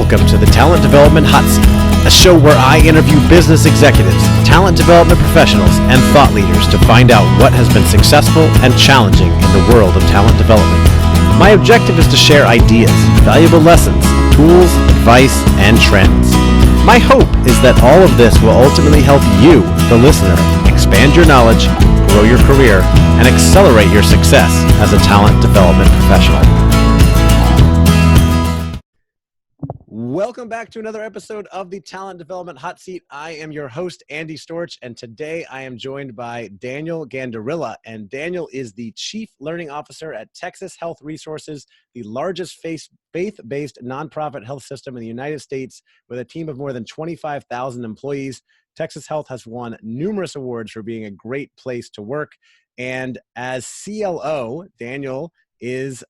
Welcome to the Talent Development Hot Seat, a show where I interview business executives, talent development professionals, and thought leaders to find out what has been successful and challenging in the world of talent development. My objective is to share ideas, valuable lessons, tools, advice, and trends. My hope is that all of this will ultimately help you, the listener, expand your knowledge, grow your career, and accelerate your success as a talent development professional. Welcome back to another episode of the Talent Development Hot Seat. I am your host, Andy Storch, and today I am joined by Daniel Gandarilla. And Daniel is the Chief Learning Officer at Texas Health Resources, the largest faith-based nonprofit health system in the United States with a team of more than 25,000 employees. Texas Health has won numerous awards for being a great place to work. And as CLO, Daniel is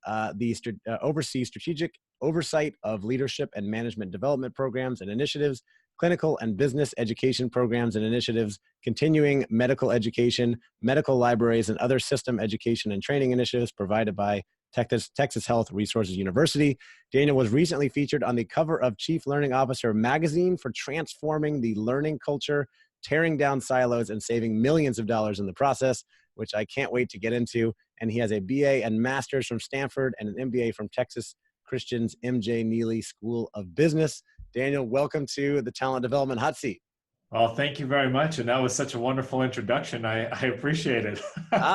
oversees strategic oversight of leadership and management development programs and initiatives, clinical and business education programs and initiatives, continuing medical education, medical libraries, and other system education and training initiatives provided by Texas Health Resources University. Daniel was recently featured on the cover of Chief Learning Officer magazine for transforming the learning culture, tearing down silos, and saving millions of dollars in the process, which I can't wait to get into. And he has a BA and master's from Stanford and an MBA from Texas Christian's M.J. Neely School of Business. Daniel, welcome to the Talent Development Hot Seat. Well, thank you very much. And that was such a wonderful introduction. I appreciate it.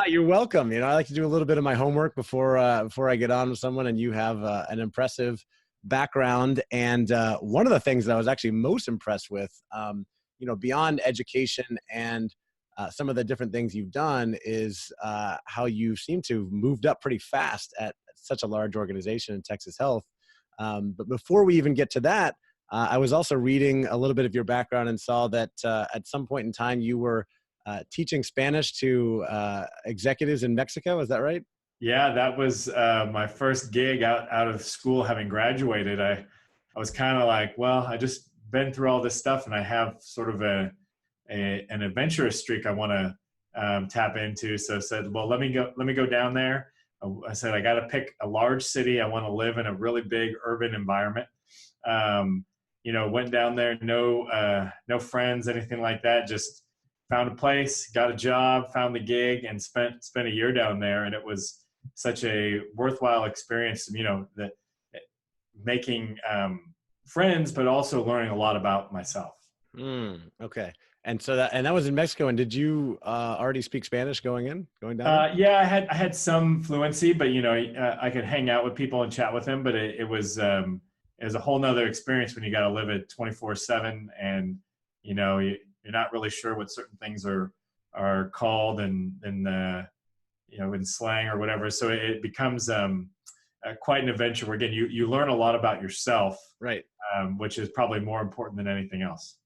You're welcome. You know, I like to do a little bit of my homework before I get on with someone, and you have an impressive background. And one of the things that I was actually most impressed with, beyond education and some of the different things you've done is how you seem to have moved up pretty fast at such a large organization in Texas Health. But before we even get to that, I was also reading a little bit of your background and saw that at some point in time you were teaching Spanish to executives in Mexico. Is that right? Yeah, that was my first gig out of school having graduated. I was kind of like, well, I just been through all this stuff and I have sort of an adventurous streak I want to tap into. So I said, well, let me go down there. I said, I got to pick a large city. I want to live in a really big urban environment. Went down there, no friends, anything like that. Just found a place, got a job, found the gig, and spent a year down there. And it was such a worthwhile experience, that making friends, but also learning a lot about myself. Okay. And so that was in Mexico. And did you already speak Spanish going down? Yeah, I had some fluency, but I could hang out with people and chat with them. But it was a whole nother experience when you got to live it 24/7, and you're not really sure what certain things are called and in slang or whatever. So it becomes quite an adventure where again you learn a lot about yourself, right? Which is probably more important than anything else.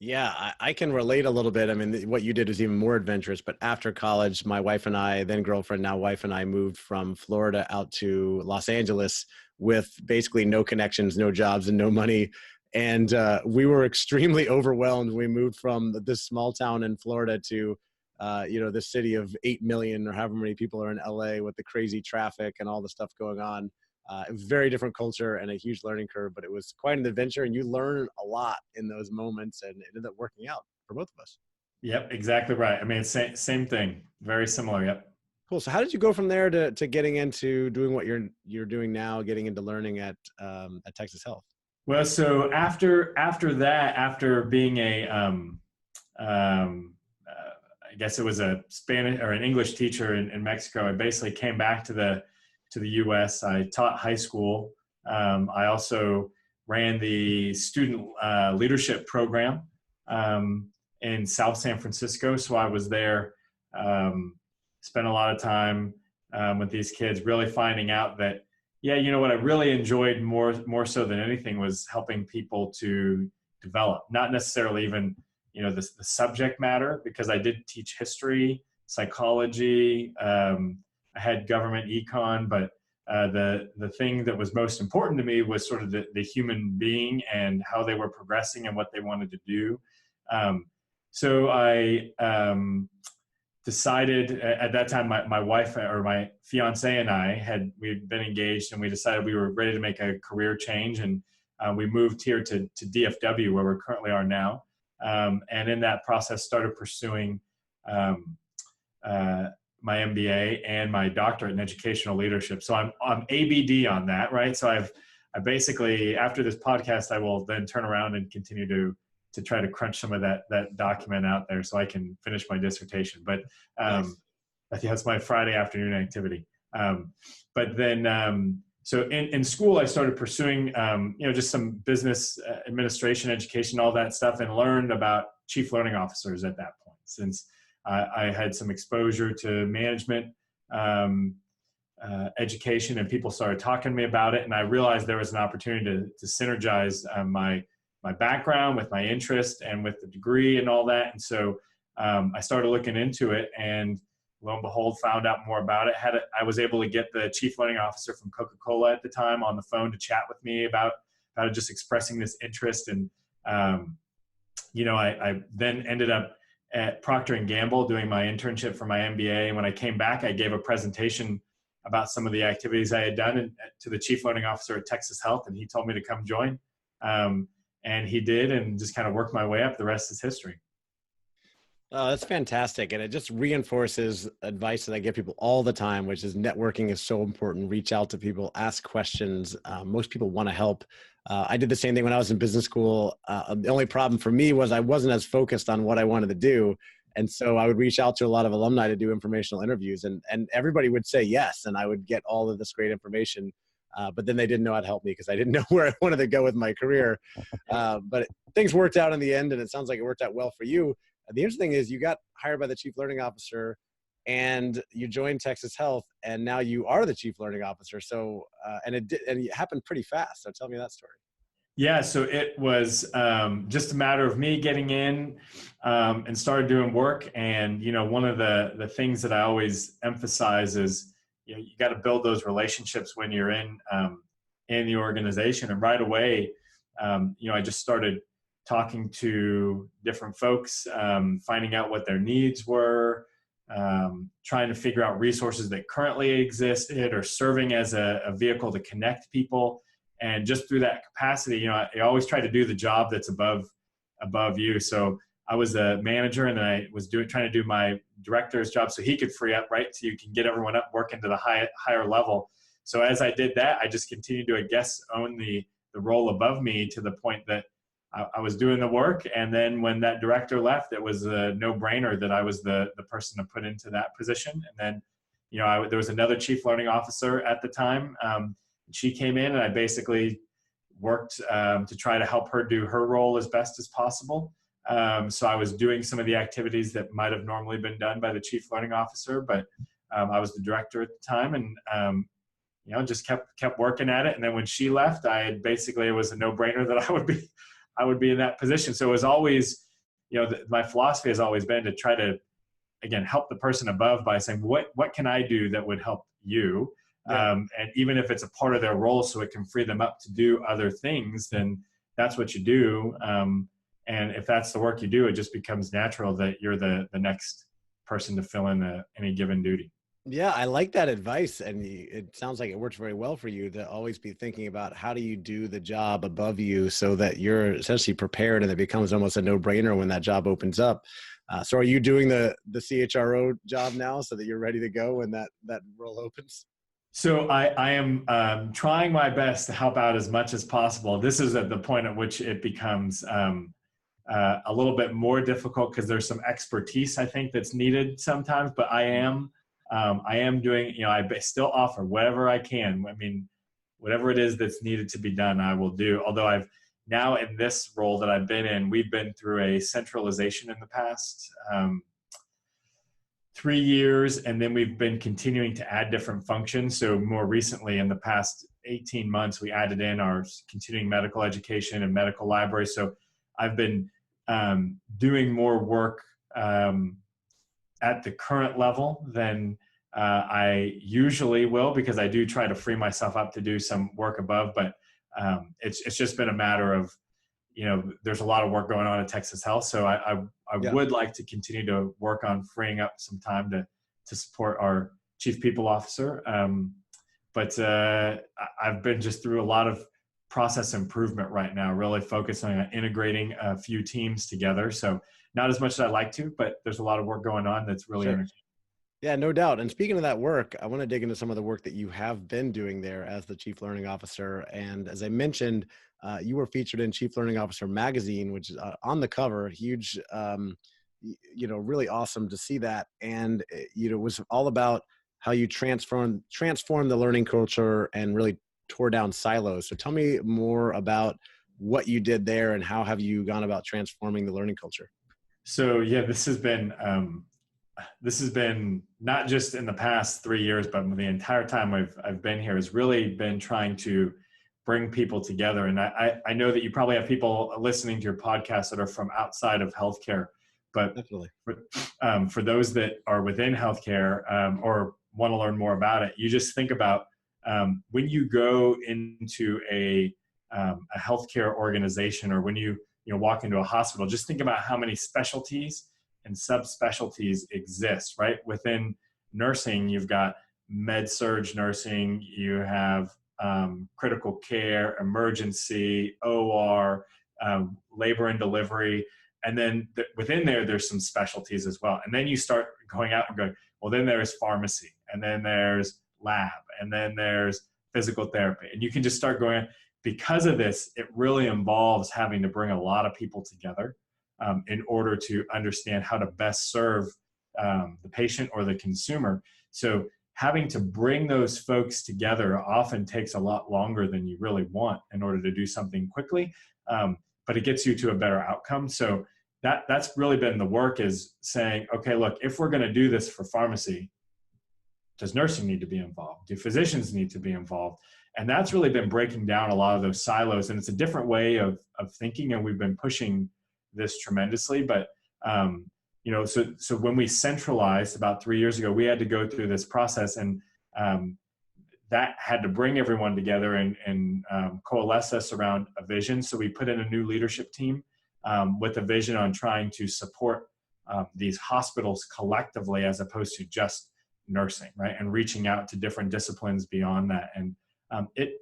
Yeah, I can relate a little bit. I mean, what you did is even more adventurous, but after college, my wife and I, then girlfriend, now wife and I moved from Florida out to Los Angeles with basically no connections, no jobs, and no money. And we were extremely overwhelmed. We moved from this small town in Florida to, the city of 8 million or however many people are in LA with the crazy traffic and all the stuff going on. It was a very different culture and a huge learning curve, but it was quite an adventure, and you learn a lot in those moments, and it ended up working out for both of us. Yep, exactly right. I mean, it's same thing, very similar. Yep. Cool. So how did you go from there to getting into doing what you're doing now, getting into learning at Texas Health? Well, so after that, after being I guess it was a Spanish or an English teacher in Mexico, I basically came back to the U.S. I taught high school. I also ran the student leadership program in South San Francisco. So I was there, spent a lot of time with these kids, really finding out that, what I really enjoyed more so than anything was helping people to develop, not necessarily even, the subject matter, because I did teach history, psychology, I had government econ, but the thing that was most important to me was sort of the human being and how they were progressing and what they wanted to do. So I decided at that time, my wife or my fiance and I we'd been engaged, and we decided we were ready to make a career change and we moved here to DFW, where we currently are now. And in that process, started pursuing my MBA and my doctorate in educational leadership. So I'm ABD on that, right? So I basically, after this podcast, I will then turn around and continue to try to crunch some of that document out there so I can finish my dissertation. But Nice. that's my Friday afternoon activity. But then, so in school, I started pursuing, just some business administration, education, all that stuff, and learned about chief learning officers at that point, since I had some exposure to management education, and people started talking to me about it. And I realized there was an opportunity to synergize my background with my interest and with the degree and all that. And so I started looking into it, and lo and behold, found out more about it. I was able to get the chief learning officer from Coca-Cola at the time on the phone to chat with me about just expressing this interest. And, I then ended up at Procter & Gamble doing my internship for my MBA. And when I came back, I gave a presentation about some of the activities I had done to the chief learning officer at Texas Health, and he told me to come join. And he did, and just kind of worked my way up. The rest is history. Oh, that's fantastic. And it just reinforces advice that I give people all the time, which is networking is so important. Reach out to people, ask questions. Most people want to help. I did the same thing when I was in business school. The only problem for me was I wasn't as focused on what I wanted to do. And so I would reach out to a lot of alumni to do informational interviews, and everybody would say yes. And I would get all of this great information. But then they didn't know how to help me because I didn't know where I wanted to go with my career. But things worked out in the end, and it sounds like it worked out well for you. The interesting thing is you got hired by the chief learning officer and you joined Texas Health, and now you are the chief learning officer. So, and it happened pretty fast. So tell me that story. Yeah, so it was just a matter of me getting in and started doing work. And, one of the things that I always emphasize is, you got to build those relationships when you're in the organization. And right away, I just started talking to different folks, finding out what their needs were, trying to figure out resources that currently existed, or serving as a vehicle to connect people. And just through that capacity, I always try to do the job that's above you. So I was a manager, and then I was trying to do my director's job so he could free up, right? So you can get everyone up, working to the higher level. So as I did that, I just continued to, own the role above me, to the point that I was doing the work. And then when that director left, it was a no-brainer that I was the person to put into that position. And then, there was another chief learning officer at the time. She came in, and I basically worked to try to help her do her role as best as possible. So I was doing some of the activities that might have normally been done by the chief learning officer, but I was the director at the time, and just kept working at it. And then when she left, it was a no-brainer that I would be in that position. So it was always, my philosophy has always been to try to, again, help the person above by saying, what can I do that would help you? Yeah. And even if it's a part of their role, so it can free them up to do other things, then that's what you do. And if that's the work you do, it just becomes natural that you're the next person to fill in any given duty. Yeah, I like that advice. And it sounds like it works very well for you to always be thinking about how do you do the job above you so that you're essentially prepared, and it becomes almost a no-brainer when that job opens up. So are you doing the CHRO job now so that you're ready to go when that role opens? So I am trying my best to help out as much as possible. This is at the point at which it becomes a little bit more difficult, because there's some expertise, I think, that's needed sometimes. But I am doing, I still offer whatever I can. I mean, whatever it is that's needed to be done, I will do. Although I've now, in this role that I've been in, we've been through a centralization in the past 3 years, and then we've been continuing to add different functions. So more recently, in the past 18 months, we added in our continuing medical education and medical library. So I've been doing more work at the current level than I usually will, because I do try to free myself up to do some work above. But it's just been a matter of, there's a lot of work going on at Texas Health. So I would like to continue to work on freeing up some time to support our chief people officer. But I've been just through a lot of process improvement right now, really focusing on integrating a few teams together. So not as much as I'd like to, but there's a lot of work going on that's really Sure. entertaining. Yeah, no doubt. And speaking of that work, I want to dig into some of the work that you have been doing there as the Chief Learning Officer. And as I mentioned, you were featured in Chief Learning Officer magazine, which is on the cover, huge, really awesome to see that. And it was all about how you transform the learning culture and really tore down silos. So tell me more about what you did there and how have you gone about transforming the learning culture? So yeah, this has been not just in the past 3 years, but the entire time I've been here has really been trying to bring people together. And I know that you probably have people listening to your podcast that are from outside of healthcare, but Definitely. For those that are within healthcare or want to learn more about it, you just think about when you go into a healthcare organization, or when you walk into a hospital, just think about how many specialties and subspecialties exist, right? Within nursing, you've got med-surg nursing, you have critical care, emergency, OR, labor and delivery. And then within there's some specialties as well. And then you start going out and going, well, then there's pharmacy, and then there's lab, and then there's physical therapy. And you can just start going. Because of this, it really involves having to bring a lot of people together in order to understand how to best serve the patient or the consumer. So having to bring those folks together often takes a lot longer than you really want in order to do something quickly, but it gets you to a better outcome. So that's really been the work, is saying, okay, look, if we're going to do this for pharmacy, does nursing need to be involved? Do physicians need to be involved? And that's really been breaking down a lot of those silos. And it's a different way of thinking, and we've been pushing this tremendously. But so when we centralized about 3 years ago, we had to go through this process, and that had to bring everyone together and coalesce us around a vision. So we put in a new leadership team with a vision on trying to support these hospitals collectively, as opposed to just nursing, right? And reaching out to different disciplines beyond that. And it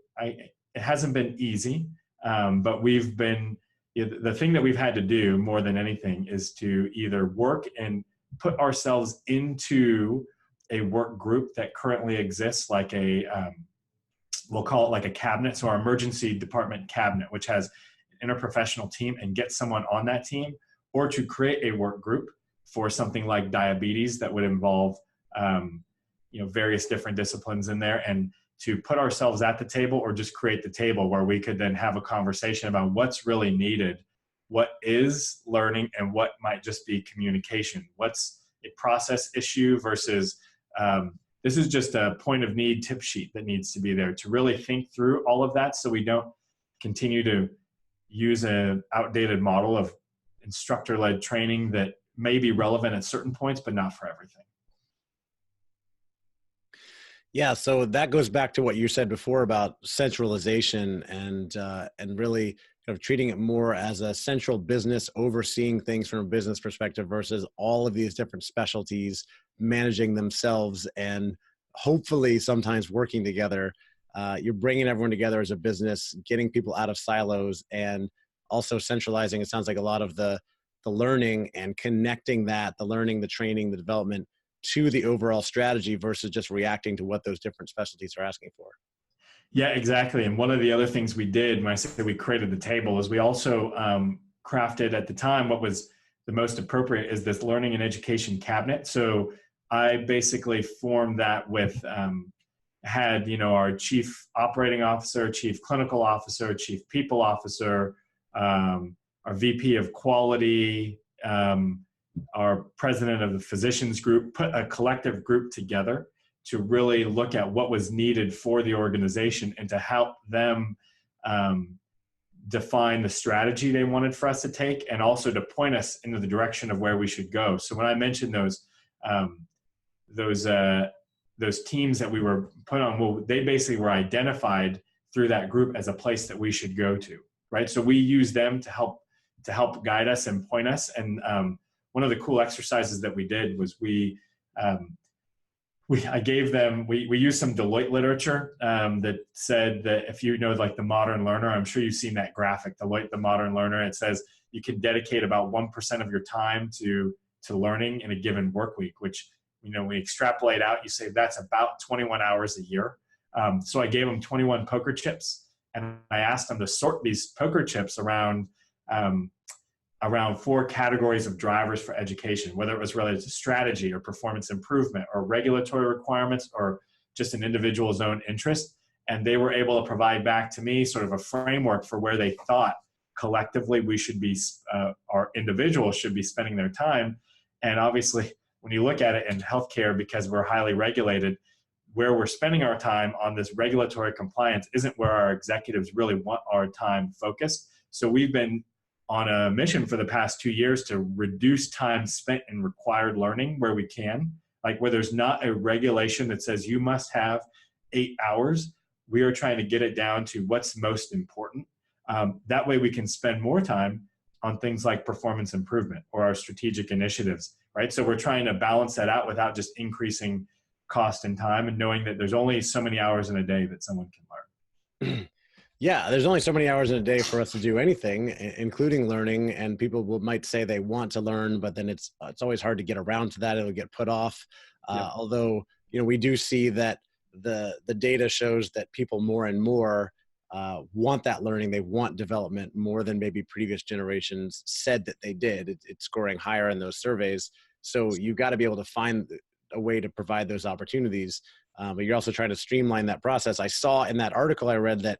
hasn't been easy, but we've been, the thing that we've had to do more than anything is to either work and put ourselves into a work group that currently exists, like we'll call it like a cabinet. So our emergency department cabinet, which has an interprofessional team, and get someone on that team, or to create a work group for something like diabetes that would involve various different disciplines in there, and to put ourselves at the table, or just create the table where we could then have a conversation about what's really needed, what is learning, and what might just be communication. What's a process issue versus this is just a point of need tip sheet that needs to be there, to really think through all of that, so we don't continue to use an outdated model of instructor-led training that may be relevant at certain points, but not for everything. Yeah, so that goes back to what you said before about centralization and really kind of treating it more as a central business, overseeing things from a business perspective versus all of these different specialties managing themselves and hopefully sometimes working together. You're bringing everyone together as a business, getting people out of silos, and also centralizing, it sounds like, a lot of the learning and connecting that, the learning, the training, the development, to the overall strategy versus just reacting to what those different specialties are asking for. Yeah, exactly. And one of the other things we did when I say we created the table is we also crafted at the time what was the most appropriate is this learning and education cabinet. So I basically formed that with, had, our chief operating officer, chief clinical officer, chief people officer, our VP of quality, our president of the physicians group, put a collective group together to really look at what was needed for the organization and to help them define the strategy they wanted for us to take, and also to point us into the direction of where we should go. So when I mentioned those teams that we were put on, well, they basically were identified through that group as a place that we should go to, right? So we use them to help guide us and point us. And one of the cool exercises that we did was we I gave them, we used some Deloitte literature that said that if you know, like the modern learner, I'm sure you've seen that graphic, Deloitte, the modern learner, it says you can dedicate about 1% of your time to learning in a given work week, which, we extrapolate out, you say that's about 21 hours a year. So I gave them 21 poker chips, and I asked them to sort these poker chips around 4 categories of drivers for education, whether it was related to strategy or performance improvement or regulatory requirements or just an individual's own interest. And they were able to provide back to me sort of a framework for where they thought collectively we should be, our individuals should be spending their time. And obviously, when you look at it in healthcare, because we're highly regulated, where we're spending our time on this regulatory compliance isn't where our executives really want our time focused. So we've been on a mission for the past 2 years to reduce time spent in required learning where we can, like where there's not a regulation that says you must have 8 hours. We are trying to get it down to what's most important. That way we can spend more time on things like performance improvement or our strategic initiatives, right? So we're trying to balance that out without just increasing cost and time, and knowing that there's only so many hours in a day that someone can learn. Yeah, there's only so many hours in a day for us to do anything, including learning. And people might say they want to learn, but then it's always hard to get around to that. It'll get put off. Yeah. Although, we do see that the data shows that people more and more want that learning. They want development more than maybe previous generations said that they did. It's scoring higher in those surveys. So you've got to be able to find a way to provide those opportunities. But you're also trying to streamline that process. I saw in that article I read that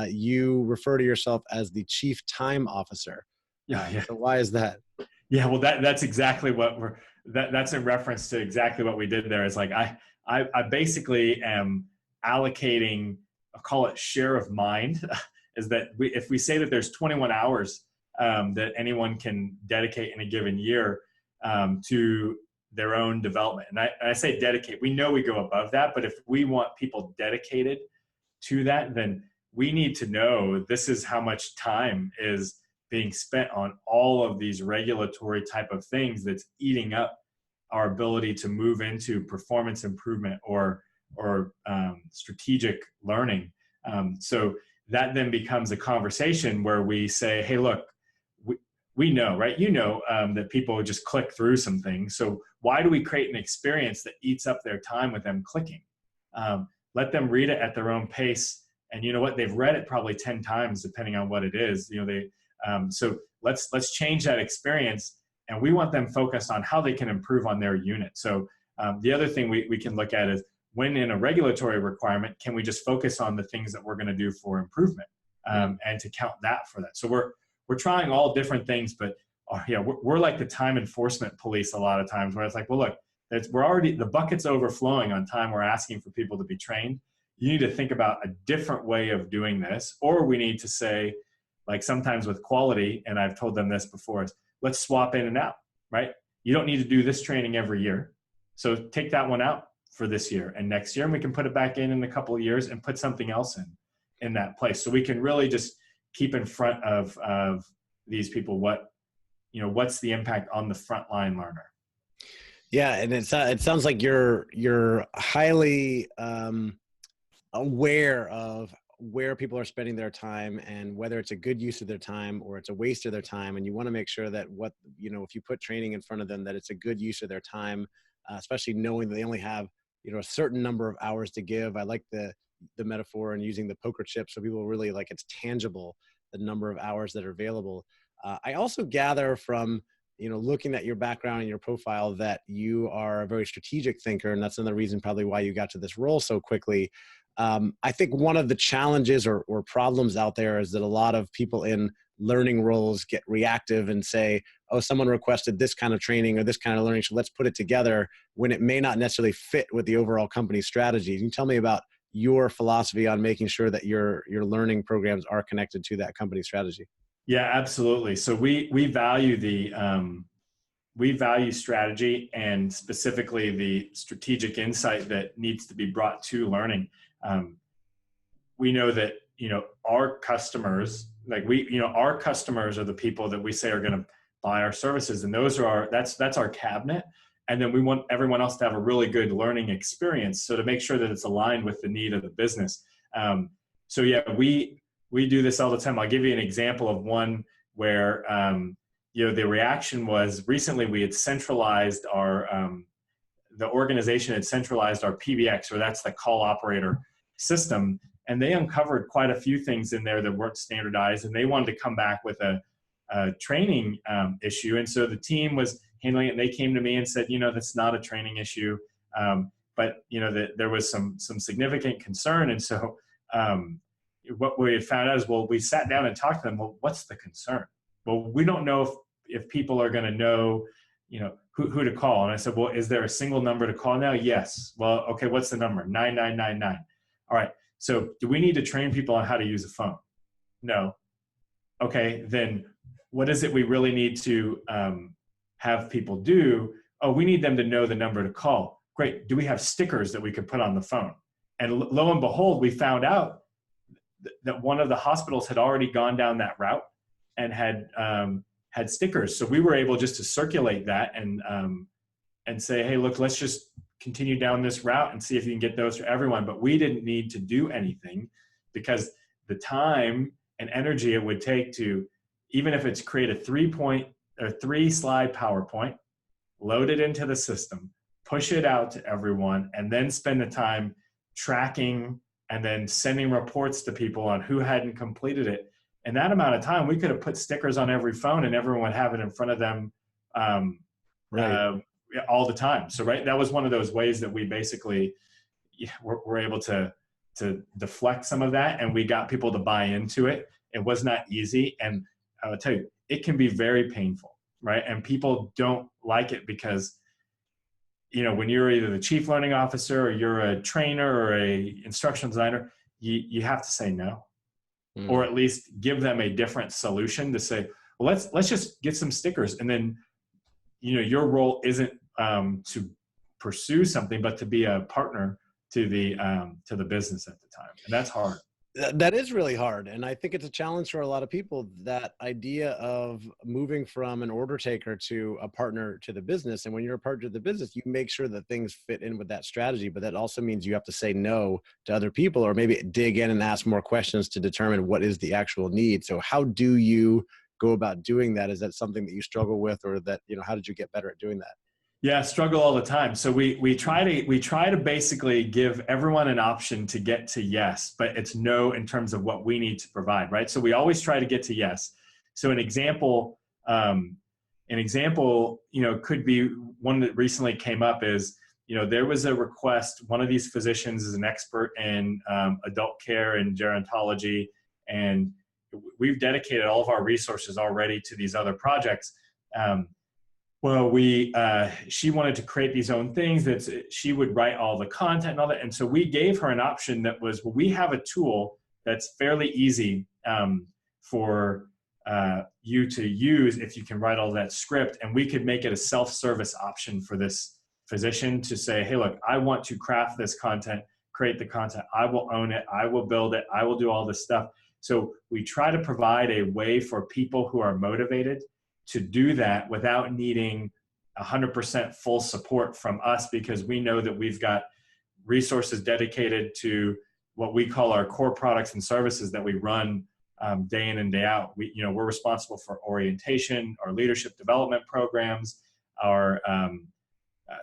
you refer to yourself as the Chief Time Officer. Yeah. So why is that? Yeah, well, that's exactly what that's in reference to exactly what we did there. Is like, I basically am allocating, I'll call it share of mind, is that if we say that there's 21 hours that anyone can dedicate in a given year to their own development. And I say dedicate, we know we go above that, but if we want people dedicated to that, then we need to know this is how much time is being spent on all of these regulatory type of things that's eating up our ability to move into performance improvement or strategic learning. So that then becomes a conversation where we say, hey, look, we know, right? That people just click through some things. So why do we create an experience that eats up their time with them clicking? Let them read it at their own pace. And you know what? They've read it probably 10 times, depending on what it is. So let's change that experience. And we want them focused on how they can improve on their unit. So the other thing we can look at is, when in a regulatory requirement, can we just focus on the things that we're going to do for improvement and to count that for that? So we're trying all different things, but we're like the time enforcement police a lot of times, where it's like, well, look, the bucket's overflowing on time we're asking for people to be trained. You need to think about a different way of doing this, or we need to say, like sometimes with quality, and I've told them this before, is let's swap in and out, right? You don't need to do this training every year. So take that one out for this year and next year, and we can put it back in a couple of years and put something else in that place. So we can really just keep in front of these people what's the impact on the frontline learner. Yeah, and it sounds like you're highly aware of where people are spending their time and whether it's a good use of their time or it's a waste of their time. And you want to make sure that if you put training in front of them, that it's a good use of their time, especially knowing that they only have, a certain number of hours to give. I like the metaphor and using the poker chip. So people really like, it's tangible, the number of hours that are available. I also gather from, looking at your background and your profile that you are a very strategic thinker. And that's another reason probably why you got to this role so quickly. I think one of the challenges or problems out there is that a lot of people in learning roles get reactive and say, oh, someone requested this kind of training or this kind of learning, so let's put it together, when it may not necessarily fit with the overall company strategy. Can you tell me about your philosophy on making sure that your learning programs are connected to that company strategy? Yeah, absolutely. So we value we value strategy, and specifically the strategic insight that needs to be brought to learning. We know that, our customers, our customers are the people that we say are going to buy our services. And that's our cabinet. And then we want everyone else to have a really good learning experience. So to make sure that it's aligned with the need of the business. So yeah, we do this all the time. I'll give you an example of one where, the reaction was recently we had centralized the organization had centralized our PBX, or that's the call operator system. And they uncovered quite a few things in there that weren't standardized, and they wanted to come back with a training issue. And so the team was handling it, and they came to me and said, that's not a training issue. But there was some significant concern. And so what we had found out is, we sat down and talked to them. Well, what's the concern? Well, we don't know if people are going to know, who to call. And I said, well, is there a single number to call now? Yes. Well, okay, what's the number? 9999. All right. So do we need to train people on how to use a phone? No. Okay, then what is it we really need to have people do? Oh, we need them to know the number to call. Great. Do we have stickers that we could put on the phone? And lo and behold, we found out that one of the hospitals had already gone down that route and had stickers. So we were able just to circulate that and say, hey, look, let's just continue down this route and see if you can get those for everyone. But we didn't need to do anything, because the time and energy it would take to, even if it's create a 3-slide PowerPoint, load it into the system, push it out to everyone, and then spend the time tracking and then sending reports to people on who hadn't completed it. In that amount of time, we could have put stickers on every phone and everyone would have it in front of them all the time. So, that was one of those ways that we basically were able to deflect some of that, and we got people to buy into it. It was not easy. And I will tell you, it can be very painful, right? And people don't like it because, when you're either the chief learning officer or you're a trainer or a instructional designer, you have to say no. Or at least give them a different solution to say, well, let's just get some stickers. And then, your role isn't to pursue something, but to be a partner to the business at the time. And that's hard. That is really hard. And I think it's a challenge for a lot of people, that idea of moving from an order taker to a partner to the business. And when you're a partner to the business, you make sure that things fit in with that strategy. But that also means you have to say no to other people, or maybe dig in and ask more questions to determine what is the actual need. So how do you go about doing that? Is that something that you struggle with, or that, how did you get better at doing that? Yeah, struggle all the time. So we try to basically give everyone an option to get to yes, but it's no in terms of what we need to provide, right? So we always try to get to yes. So an example, could be one that recently came up is, there was a request. One of these physicians is an expert in adult care and gerontology, and we've dedicated all of our resources already to these other projects. She wanted to create these own things that she would write all the content and all that. And so we gave her an option that was, we have a tool that's fairly easy for you to use if you can write all that script. And we could make it a self-service option for this physician to say, hey, look, I want to craft this content, create the content. I will own it. I will build it. I will do all this stuff. So we try to provide a way for people who are motivated to do that without needing 100% full support from us, because we know that we've got resources dedicated to what we call our core products and services that we run day in and day out. We're responsible for orientation, our leadership development programs, our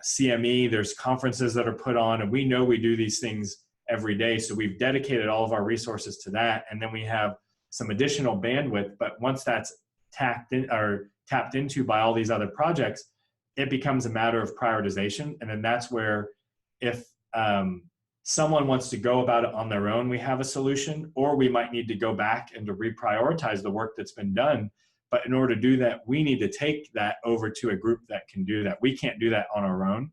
CME. There's conferences that are put on, and we know we do these things every day. So we've dedicated all of our resources to that. And then we have some additional bandwidth, but once that's tapped into by all these other projects, it becomes a matter of prioritization. And then that's where, if someone wants to go about it on their own, we have a solution, or we might need to go back and to reprioritize the work that's been done. But in order to do that, we need to take that over to a group that can do that. We can't do that on our own.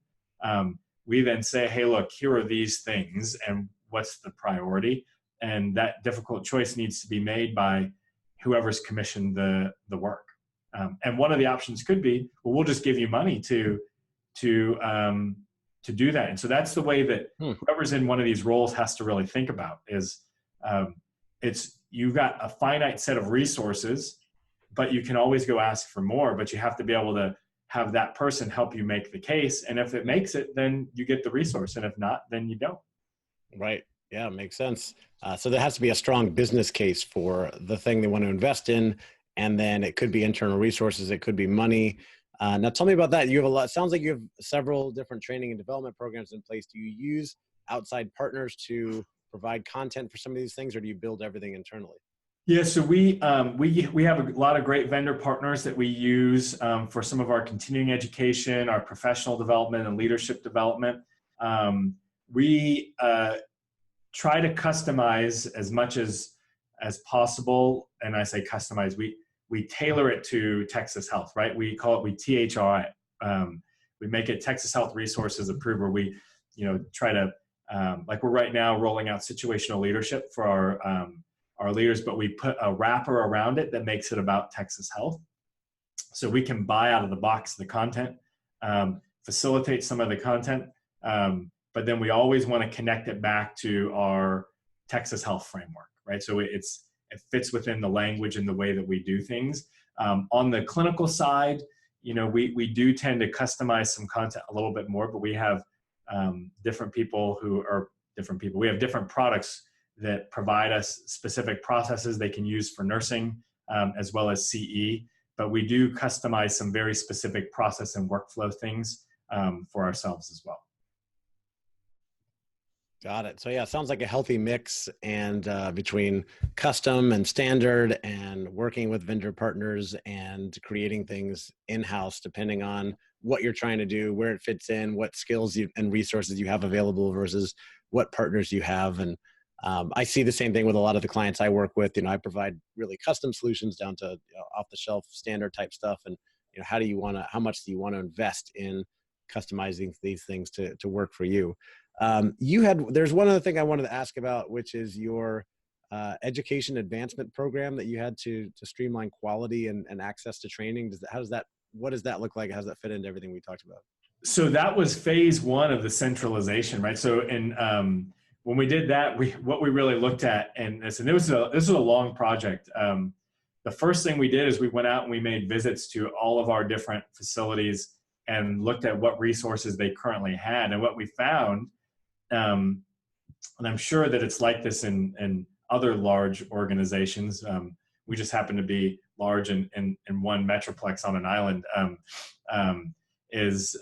We then say, hey, look, here are these things, and what's the priority? And that difficult choice needs to be made by whoever's commissioned the work. And one of the options could be, well, we'll just give you money to do that. And so that's the way that whoever's in one of these roles has to really think about is, you've got a finite set of resources, but you can always go ask for more, but you have to be able to have that person help you make the case. And if it makes it, then you get the resource. And if not, then you don't. Right. Yeah, makes sense. So there has to be a strong business case for the thing they want to invest in. And then it could be internal resources. It could be money. Now tell me about that. You have a lot, sounds like you have several different training and development programs in place. Do you use outside partners to provide content for some of these things, or do you build everything internally? Yeah, so we have a lot of great vendor partners that we use for some of our continuing education, our professional development, and leadership development. We try to customize as much as possible, and I say customize. We tailor it to Texas Health, right? We THRI. We make it Texas Health Resources Approved, where we try to like we're right now rolling out situational leadership for our leaders, but we put a wrapper around it that makes it about Texas Health. So we can buy out of the box the content, facilitate some of the content, but then we always want to connect it back to our Texas Health framework, right? So it fits within the language and the way that we do things. On the clinical side, we do tend to customize some content a little bit more, but we have different people. We have different products that provide us specific processes they can use for nursing, as well as CE. But we do customize some very specific process and workflow things for ourselves as well. Got it. So yeah, it sounds like a healthy mix and between custom and standard and working with vendor partners and creating things in-house, depending on what you're trying to do, where it fits in, what skills and resources you have available versus what partners you have. And I see the same thing with a lot of the clients I work with. I provide really custom solutions down to off-the-shelf standard type stuff. And how much do you want to invest in customizing these things to work for you? There's one other thing I wanted to ask about, which is your education advancement program that you had to streamline quality and access to training. What does that look like? How does that fit into everything we talked about? So that was phase one of the centralization, right? So when we did that, what we really looked at, and this was a long project. The first thing we did is we went out and we made visits to all of our different facilities and looked at what resources they currently had. And what we found, and I'm sure that it's like this in other large organizations, we just happen to be large in one metroplex on an island, is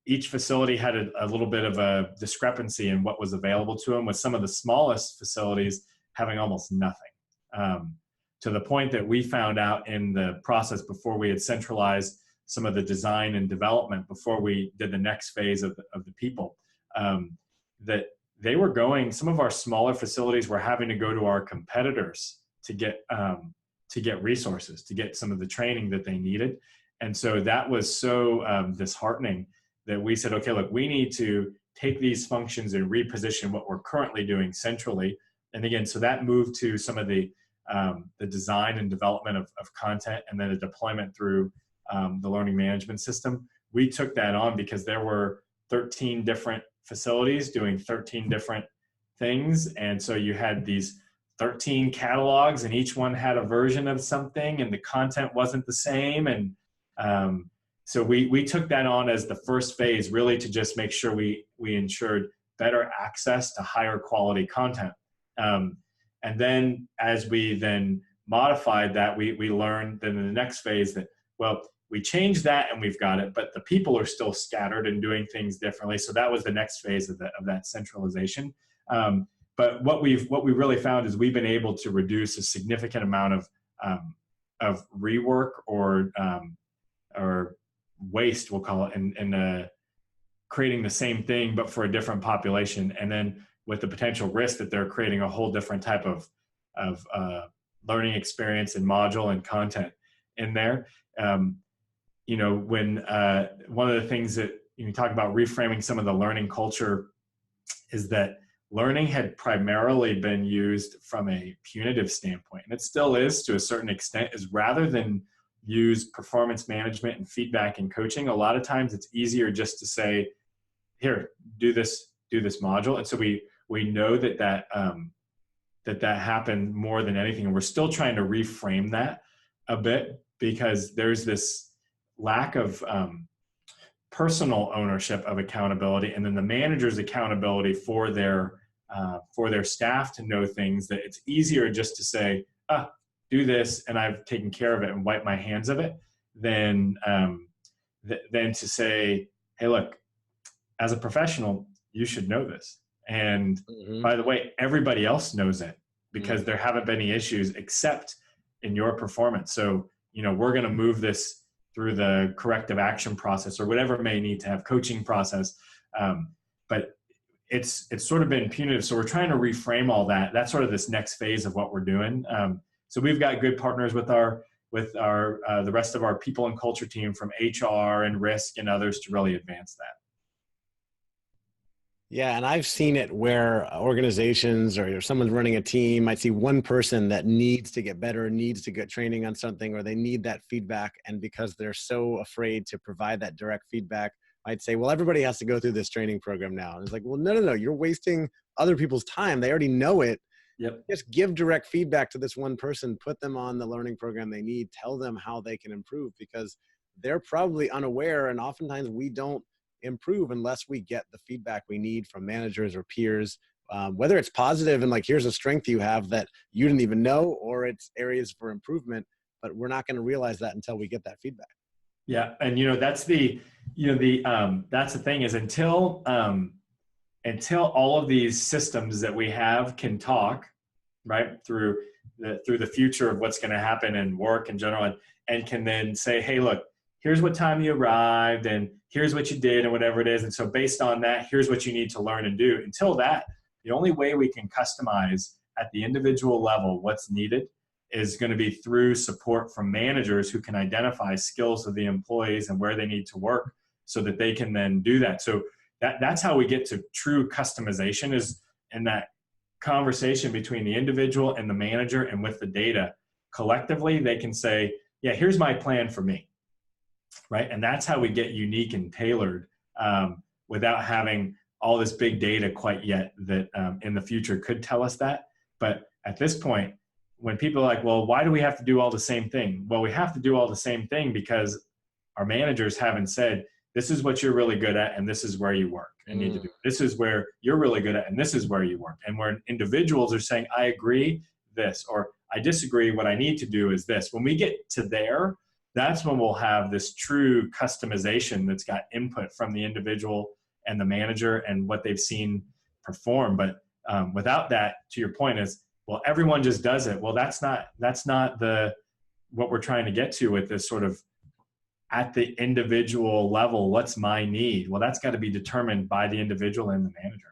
each facility had a little bit of a discrepancy in what was available to them, with some of the smallest facilities having almost nothing, to the point that we found out in the process before we had centralized some of the design and development, before we did the next phase of the people, that some of our smaller facilities were having to go to our competitors to get resources, to get some of the training that they needed. And so that was so disheartening that we said, okay, look, we need to take these functions and reposition what we're currently doing centrally. And again, so that moved to some of the design and development of content, and then a deployment through the learning management system. We took that on because there were 13 different facilities doing 13 different things. And so you had these 13 catalogs, and each one had a version of something, and the content wasn't the same. And so we took that on as the first phase, really to just make sure we ensured better access to higher quality content. And then as we then modified that, we learned then in the next phase that, well, we changed that and we've got it, but the people are still scattered and doing things differently. So that was the next phase of that centralization. But what we really found is we've been able to reduce a significant amount of rework or waste, we'll call it, in creating the same thing but for a different population, and then with the potential risk that they're creating a whole different type of learning experience and module and content in there. When one of the things that you talk about reframing some of the learning culture is that learning had primarily been used from a punitive standpoint, and it still is to a certain extent, is rather than use performance management and feedback and coaching. A lot of times it's easier just to say, here, do this module. And so we know that happened more than anything. And we're still trying to reframe that a bit, because there's this lack of personal ownership of accountability, and then the manager's accountability for their staff to know things, that it's easier just to say, do this and I've taken care of it and wipe my hands of it, than to say, hey, look, as a professional, you should know this. And by the way, everybody else knows it, because there haven't been any issues except in your performance. So, we're going to move this through the corrective action process or whatever may need to have coaching process. But it's sort of been punitive. So we're trying to reframe all that. That's sort of this next phase of what we're doing. So we've got good partners with the rest of our people and culture team from HR and risk and others to really advance that. Yeah, and I've seen it where organizations or someone's running a team might see one person that needs to get better, needs to get training on something, or they need that feedback. And because they're so afraid to provide that direct feedback, might say, well, everybody has to go through this training program now. And it's like, well, no, you're wasting other people's time. They already know it. Yep. Just give direct feedback to this one person, put them on the learning program they need, tell them how they can improve, because they're probably unaware. And oftentimes we don't improve unless we get the feedback we need from managers or peers, whether it's positive and like, here's a strength you have that you didn't even know, or it's areas for improvement, but we're not going to realize that until we get that feedback. Yeah. And, that's that's the thing is until all of these systems that we have can talk, right, through the future of what's going to happen in work in general, and can then say, hey, look, here's what time you arrived and here's what you did and whatever it is. And so based on that, here's what you need to learn and do. Until that, the only way we can customize at the individual level what's needed is going to be through support from managers who can identify skills of the employees and where they need to work so that they can then do that. So that's how we get to true customization, is in that conversation between the individual and the manager, and with the data collectively, they can say, yeah, here's my plan for me. Right. And that's how we get unique and tailored without having all this big data quite yet that in the future could tell us that. But at this point, when people are like, well, why do we have to do all the same thing? Well, we have to do all the same thing because our managers haven't said, this is what you're really good at and this is where you work and need to do. This is where you're really good at and this is where you work. And where individuals are saying, I agree this, or I disagree, what I need to do is this. When we get to there, that's when we'll have this true customization that's got input from the individual and the manager and what they've seen perform. But without that, to your point, is, well, everyone just does it. Well, that's not what we're trying to get to with this sort of at the individual level. What's my need? Well, that's got to be determined by the individual and the manager.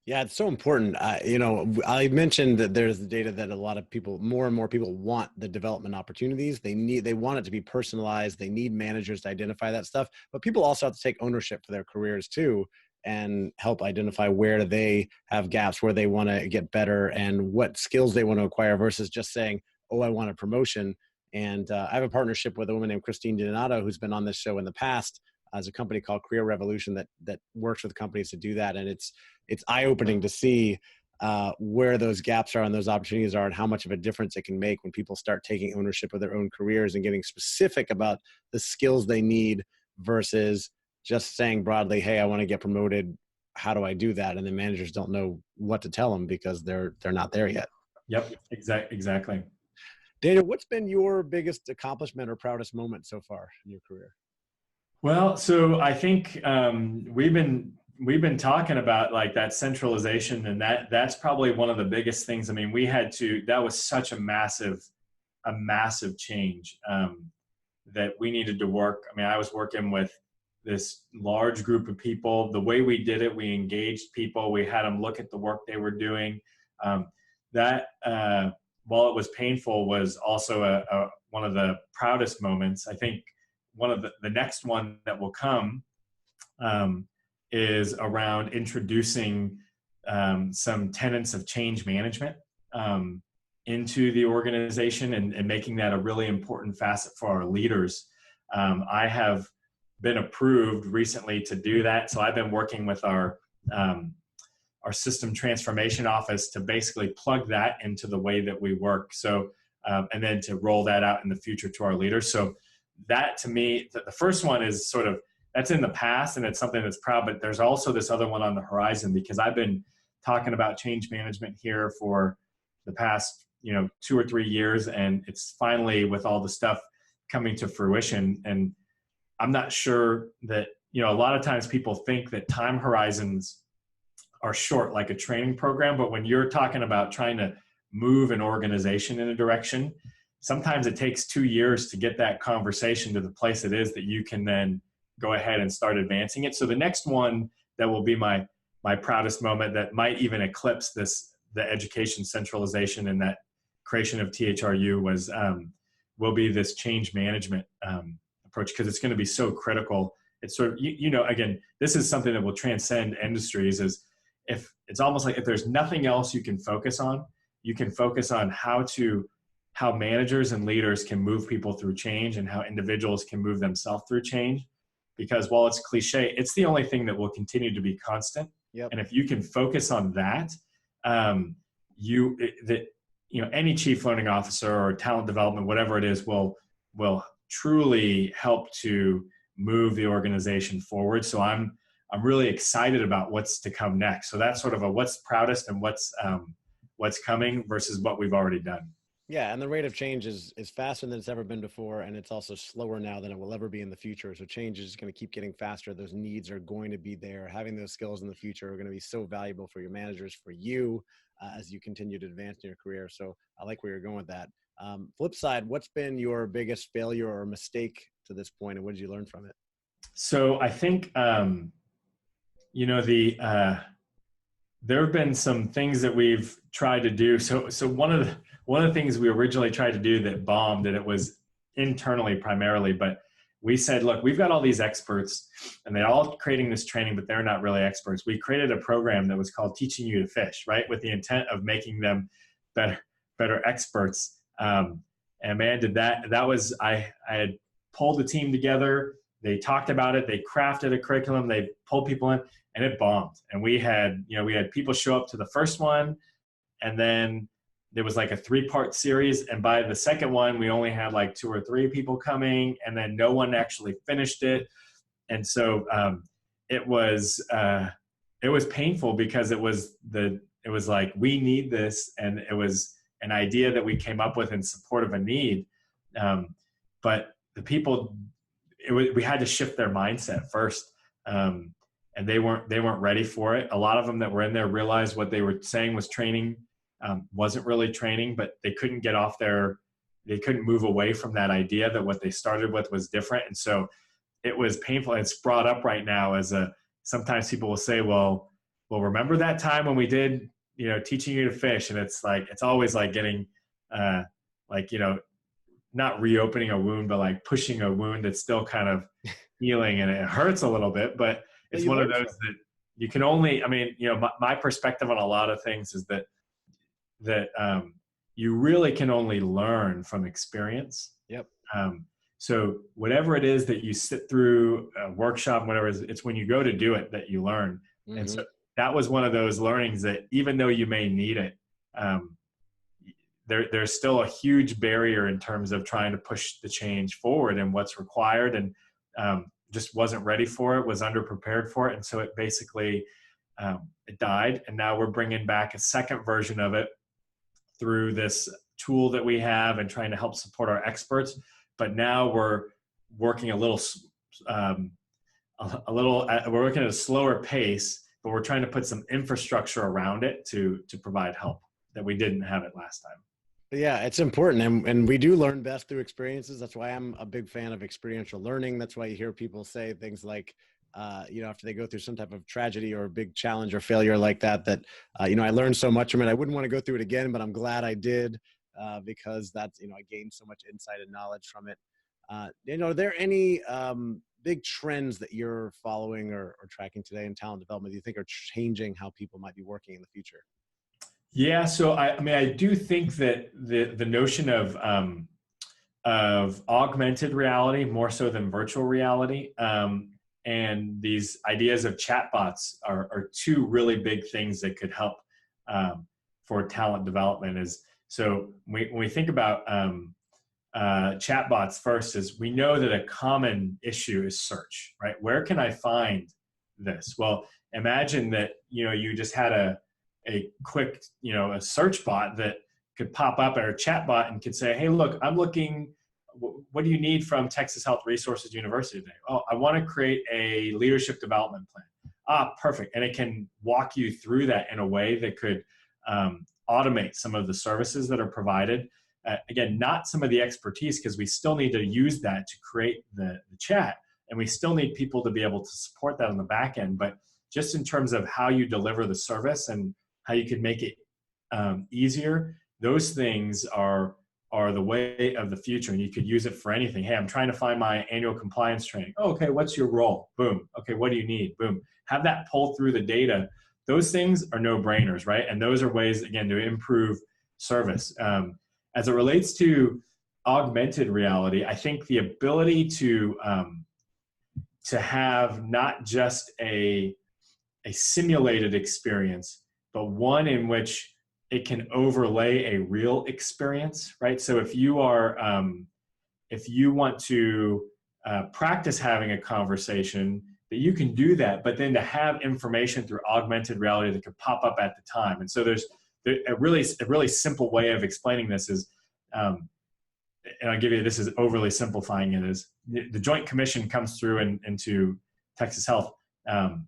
Yeah, it's so important. I mentioned that there's the data that a lot of people, more and more people, want the development opportunities. They want it to be personalized. They need managers to identify that stuff, but people also have to take ownership for their careers too, and help identify where they have gaps, where they want to get better, and what skills they want to acquire, versus just saying, oh, I want a promotion. And I have a partnership with a woman named Christine Donato, who's been on this show in the past, as a company called Career Revolution that works with companies to do that. And it's eye-opening to see where those gaps are and those opportunities are, and how much of a difference it can make when people start taking ownership of their own careers and getting specific about the skills they need, versus just saying broadly, hey, I want to get promoted. How do I do that? And the managers don't know what to tell them because they're not there yet. Yep, exactly. Daniel, what's been your biggest accomplishment or proudest moment so far in your career? Well, so I think we've been talking about like that centralization, and that's probably one of the biggest things. I mean, that was such a massive change that we needed to work. I mean, I was working with this large group of people. The way we did it, we engaged people. We had them look at the work they were doing. While it was painful, was also one of the proudest moments. I think one of the next one that will come is around introducing some tenets of change management into the organization, and making that a really important facet for our leaders. I have been approved recently to do that. So I've been working with our system transformation office to basically plug that into the way that we work. So, and then to roll that out in the future to our leaders. So that to me, the first one is sort of, that's in the past and it's something that's proud, but there's also this other one on the horizon, because I've been talking about change management here for the past, 2 or 3 years. And it's finally, with all the stuff coming to fruition. And I'm not sure that, a lot of times people think that time horizons are short, like a training program. But when you're talking about trying to move an organization in a direction, sometimes it takes 2 years to get that conversation to the place it is that you can then go ahead and start advancing it. So the next one that will be my proudest moment, that might even eclipse the education centralization and that creation of THRU, will be this change management approach, because it's going to be so critical. It's sort of, again, this is something that will transcend industries. Is if it's almost like if there's nothing else you can focus on, you can focus on how managers and leaders can move people through change, and how individuals can move themselves through change. Because while it's cliche, it's the only thing that will continue to be constant. Yep. And if you can focus on that, any chief learning officer or talent development, whatever it is, will truly help to move the organization forward. So I'm really excited about what's to come next. So that's sort of a what's proudest and what's coming versus what we've already done. Yeah, and the rate of change is faster than it's ever been before, and it's also slower now than it will ever be in the future. So change is going to keep getting faster. Those needs are going to be there. Having those skills in the future are going to be so valuable for your managers, for you, as you continue to advance in your career. So I like where you're going with that. Flip side, what's been your biggest failure or mistake to this point, and what did you learn from it? So I think, there have been some things that we've tried to do. So one of the things we originally tried to do that bombed, and it was internally primarily, but we said, look, we've got all these experts and they're all creating this training, but they're not really experts. We created a program that was called Teaching You to Fish, right? With the intent of making them better experts. And man, did that was, I had pulled the team together. They talked about it. They crafted a curriculum. They pulled people in, and it bombed. And we had people show up to the first one, and then there was like a 3-part series. And by the second one, we only had like 2 or 3 people coming, and then no one actually finished it. And so it was painful, because it was like, we need this. And it was an idea that we came up with in support of a need. But the people, we had to shift their mindset first. And they weren't ready for it. A lot of them that were in there realized what they were saying was training, wasn't really training, but they couldn't they couldn't move away from that idea that what they started with was different. And so it was painful. It's brought up right now sometimes people will say, well, remember that time when we did, teaching you to fish? And it's like, it's always like getting, not reopening a wound, but like pushing a wound that's still kind of healing, and it hurts a little bit, but it's one of those that you can only, my perspective on a lot of things is that you really can only learn from experience. Yep. So whatever it is that you sit through a workshop, whatever it is, it's when you go to do it that you learn. Mm-hmm. And so that was one of those learnings that even though you may need it, there's still a huge barrier in terms of trying to push the change forward and what's required. And just wasn't ready for it, was underprepared for it. And so it basically, it died. And now we're bringing back a second version of it through this tool that we have and trying to help support our experts. But now we're working we're working at a slower pace, but we're trying to put some infrastructure around it to provide help that we didn't have it last time. Yeah, it's important. And we do learn best through experiences. That's why I'm a big fan of experiential learning. That's why you hear people say things like, after they go through some type of tragedy or a big challenge or failure like that, I learned so much from it. I wouldn't want to go through it again, but I'm glad I did, because that's, I gained so much insight and knowledge from it. Are there any big trends that you're following or tracking today in talent development that you think are changing how people might be working in the future? Yeah, so I do think that the notion of augmented reality more so than virtual reality, and these ideas of chatbots are 2 really big things that could help for talent development. So when we think about chatbots first is we know that a common issue is search, right? Where can I find this? Well, imagine that, you just had a quick, a search bot that could pop up, or a chat bot, and could say, hey, look, I'm looking, what do you need from Texas Health Resources University today? Oh, I want to create a leadership development plan. Ah, perfect. And it can walk you through that in a way that could automate some of the services that are provided. Again, not some of the expertise, because we still need to use that to create the chat, and we still need people to be able to support that on the back end. But just in terms of how you deliver the service and how you can make it easier, those things are the way of the future, and you could use it for anything. Hey, I'm trying to find my annual compliance training. Oh, okay, what's your role? Boom. Okay, what do you need? Boom. Have that pull through the data. Those things are no-brainers, right? And those are ways, again, to improve service. As it relates to augmented reality, I think the ability to have not just a simulated experience, but one in which it can overlay a real experience, right? So if you want to practice having a conversation, that you can do that, but then to have information through augmented reality that could pop up at the time. And so there's a really simple way of explaining this is, and I'll give you, this is overly simplifying it, is the Joint Commission comes through into Texas Health, and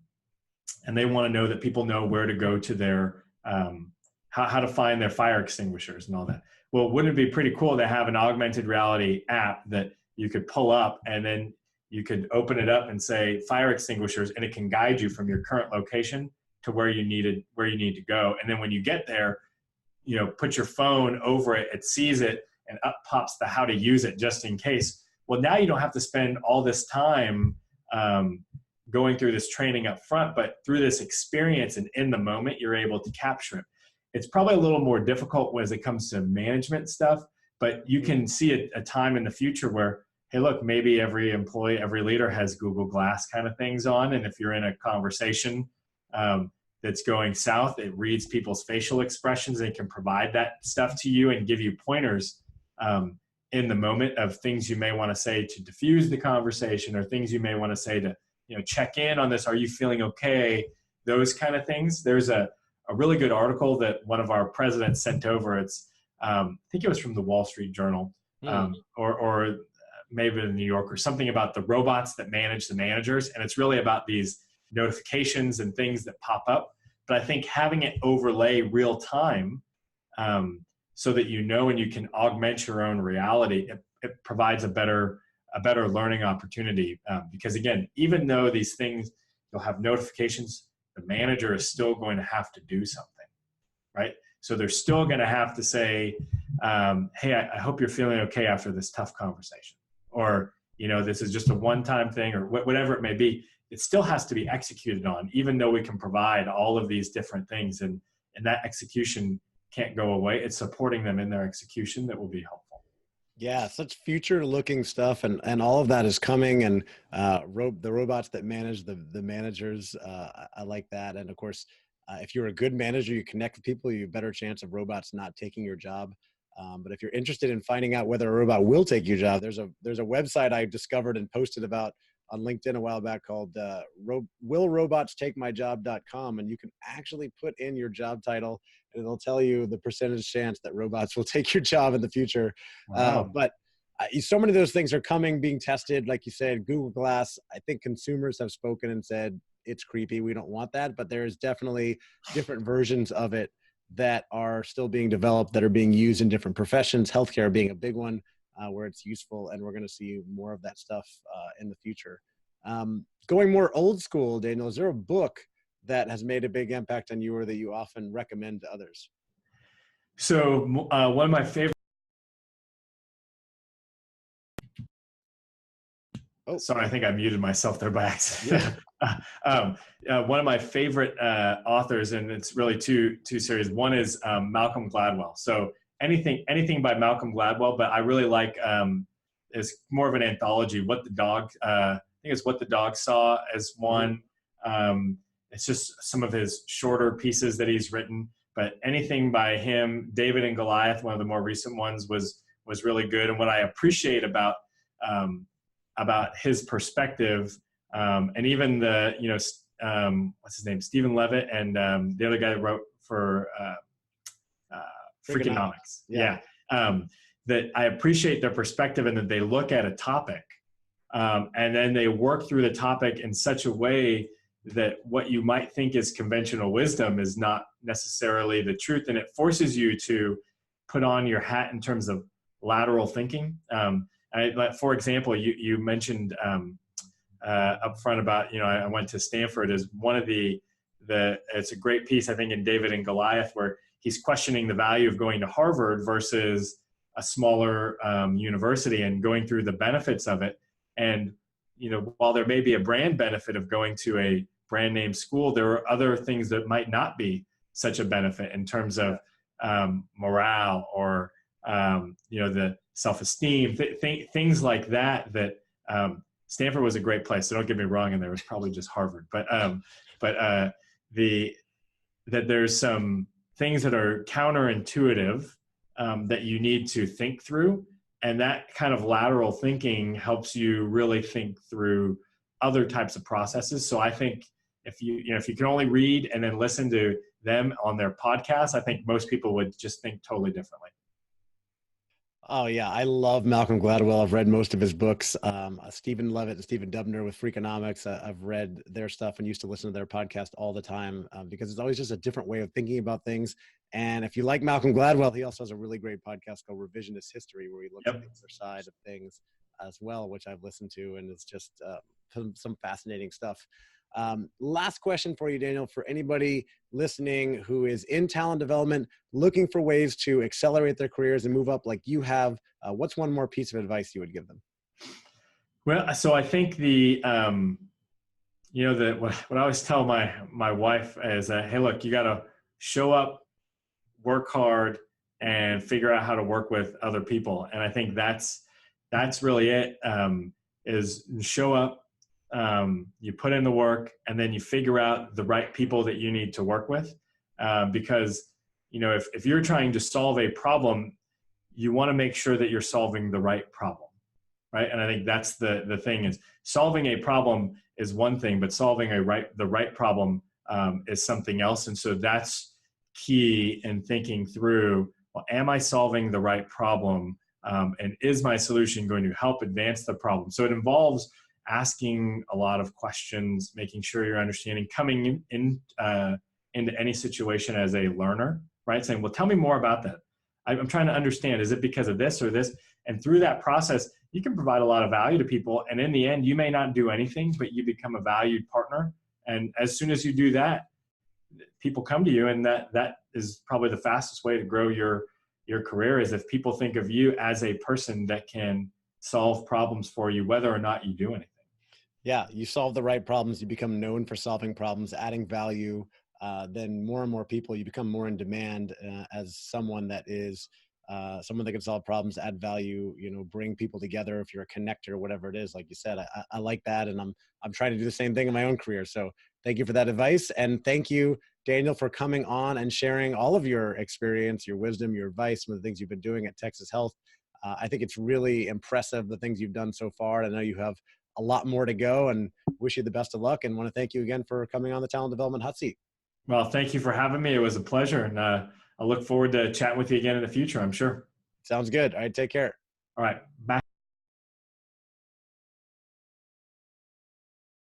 they want to know that people know where to go to their, how to find their fire extinguishers and all that. Well, wouldn't it be pretty cool to have an augmented reality app that you could pull up, and then you could open it up and say fire extinguishers, and it can guide you from your current location to where you need to go. And then when you get there, put your phone over it, it sees it, and up pops the how to use it just in case. Well, now you don't have to spend all this time going through this training up front, but through this experience and in the moment, you're able to capture it. It's probably a little more difficult when it comes to management stuff, but you can see a time in the future where, hey, look, maybe every employee, every leader has Google Glass kind of things on. And if you're in a conversation that's going south, it reads people's facial expressions, and it can provide that stuff to you and give you pointers in the moment of things you may want to say to diffuse the conversation, or things you may want to say to, check in on this. Are you feeling okay? Those kind of things. There's a really good article that one of our presidents sent over. It's, I think it was from the Wall Street Journal, or maybe in New York, or something about the robots that manage the managers. And it's really about these notifications and things that pop up. But I think having it overlay real time, so that and you can augment your own reality, it provides a better learning opportunity. Because again, even though these things, you'll have notifications, the manager is still going to have to do something, right? So they're still going to have to say, hey, I hope you're feeling okay after this tough conversation. Or, this is just a one-time thing, or whatever it may be. It still has to be executed on, even though we can provide all of these different things. And that execution can't go away. It's supporting them in their execution that will be helpful. Yeah, such future-looking stuff, and all of that is coming. And the robots that manage the managers, I like that. And of course, if you're a good manager, you connect with people, you have a better chance of robots not taking your job. But if you're interested in finding out whether a robot will take your job, there's a website I discovered and posted about on LinkedIn a while back called willrobotstakemyjob.com, and you can actually put in your job title, and it'll tell you the percentage chance that robots will take your job in the future. Wow. But so many of those things are coming, being tested. Like you said, Google Glass, I think consumers have spoken and said, it's creepy, we don't want that. But there's definitely different versions of it that are still being developed, that are being used in different professions, healthcare being a big one, where it's useful. And we're going to see more of that stuff in the future. Going more old school, Daniel, is there a book that has made a big impact on you, or that you often recommend to others? So one of my favorite, sorry, I think I muted myself there by accident. One of my favorite authors, and it's really two series. One is Malcolm Gladwell. So anything by Malcolm Gladwell, but I really like, it's more of an anthology. I think it's What the Dog Saw as one. It's just some of his shorter pieces that he's written, but anything by him. David and Goliath, one of the more recent ones, was was really good. And what I appreciate about his perspective, and even the, what's his name, Stephen Levitt, and the other guy that wrote for Freakonomics. Yeah. That I appreciate their perspective, and that they look at a topic, and then they work through the topic in such a way that what you might think is conventional wisdom is not necessarily the truth. And it forces you to put on your hat in terms of lateral thinking. For example, you mentioned up front about, I went to Stanford as one of it's a great piece, I think, in David and Goliath, where he's questioning the value of going to Harvard versus a smaller university and going through the benefits of it. And, while there may be a brand benefit of going to a brand name school, there are other things that might not be such a benefit in terms of morale or, the self-esteem, things like that, Stanford was a great place. So don't get me wrong. And there was probably just Harvard, but that there's some things that are counterintuitive that you need to think through. And that kind of lateral thinking helps you really think through other types of processes. So I think if you can only read and then listen to them on their podcast, I think most people would just think totally differently. Oh yeah, I love Malcolm Gladwell. I've read most of his books. Stephen Levitt and Stephen Dubner with Freakonomics. I've read their stuff and used to listen to their podcast all the time because it's always just a different way of thinking about things. And if you like Malcolm Gladwell, he also has a really great podcast called Revisionist History, where he looks at the other side of things as well, which I've listened to, and it's just some fascinating stuff. Last question for you, Daniel, for anybody listening who is in talent development, looking for ways to accelerate their careers and move up like you have, what's one more piece of advice you would give them? Well, so I think what I always tell my wife is that, hey, look, you got to show up, work hard, and figure out how to work with other people. And I think that's really it, is show up, you put in the work, and then you figure out the right people that you need to work with. Because, if you're trying to solve a problem, you want to make sure that you're solving the right problem, right? And I think that's the thing, is solving a problem is one thing, but solving the right problem is something else. And so that's key in thinking through, well, am I solving the right problem? And is my solution going to help advance the problem? So it involves asking a lot of questions, making sure you're understanding, coming into any situation as a learner, right? Saying, well, tell me more about that. I'm trying to understand, is it because of this or this? And through that process, you can provide a lot of value to people. And in the end, you may not do anything, but you become a valued partner. And as soon as you do that, people come to you, and that is probably the fastest way to grow your career, is if people think of you as a person that can solve problems for you, whether or not you do anything. Yeah, you solve the right problems, you become known for solving problems, adding value, then more and more people, you become more in demand as someone that is someone that can solve problems, add value, bring people together. If you're a connector, whatever it is, like you said, I like that. And I'm trying to do the same thing in my own career. So thank you for that advice. And thank you, Daniel, for coming on and sharing all of your experience, your wisdom, your advice, some of the things you've been doing at Texas Health. I think it's really impressive, the things you've done so far. I know you have a lot more to go, and wish you the best of luck, and want to thank you again for coming on the Talent Development Hot Seat. Well, thank you for having me. It was a pleasure. And I look forward to chatting with you again in the future, I'm sure. Sounds good. All right. Take care. All right. Bye.